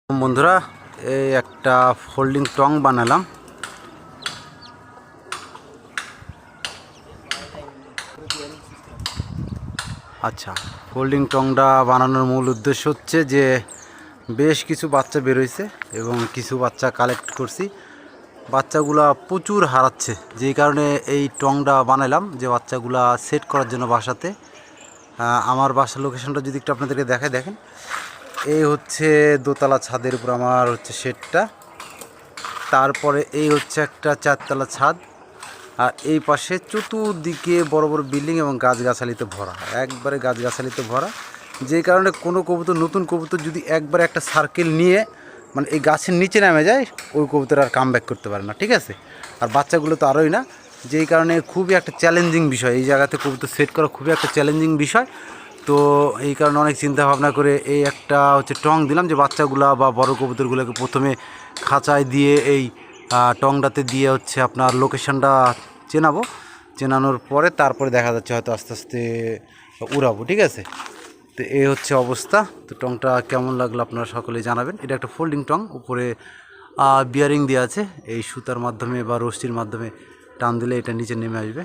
বন্ধুরা, এই একটা ফোল্ডিং টং বানালাম। আচ্ছা, ফোল্ডিং টংটা বানানোর মূল উদ্দেশ্য হচ্ছে যে বেশ কিছু বাচ্চা বেরোইছে এবং কিছু বাচ্চা কালেক্ট করছি। বাচ্চাগুলা প্রচুর হারাচ্ছে, যেই কারণে এই টংটা বানালাম যে বাচ্চাগুলা সেট করার জন্য বাসাতে। আমার বাসার লোকেশনটা যদি একটু আপনাদেরকে দেখেন, এই হচ্ছে দোতলা ছাদের উপর আমার হচ্ছে শেডটা। তারপরে এই হচ্ছে একটা চারতলা ছাদ, আর এই পাশে চতুর্দিকে বড় বড় বিল্ডিং এবং গাছগাছালিতে ভরা, একবারে গাছগাছালিতে ভরা। যেই কারণে কোনো কবুতর, নতুন কবুতর যদি একবারে একটা সার্কেল নিয়ে মানে এই গাছের নিচে নামে যায়, ওই কবুতর আর কাম ব্যাক করতে পারে না, ঠিক আছে। আর বাচ্চাগুলো তো আরোই না, যেই কারণে খুবই একটা চ্যালেঞ্জিং বিষয় এই জায়গাতে কবুতর সেট করা, খুবই একটা চ্যালেঞ্জিং বিষয়। তো এই কারণে অনেক চিন্তা ভাবনা করে এই একটা হচ্ছে টং দিলাম, যে বাচ্চাগুলা বা বড় কবুতরগুলোকে প্রথমে খাঁচায় দিয়ে এই টংটাতে দিয়ে হচ্ছে আপনার লোকেশনটা চেনানোর পরে তারপরে দেখা যাচ্ছে হয়তো আস্তে আস্তে উড়াবো, ঠিক আছে। তো এই হচ্ছে অবস্থা। তো টংটা কেমন লাগলো আপনারা সকলেই জানাবেন। এটা একটা ফোল্ডিং টং, উপরে বিয়ারিং দেওয়া আছে, এই সুতার মাধ্যমে বা রশ্মির মাধ্যমে টান দিলে এটা নিচে নেমে আসবে।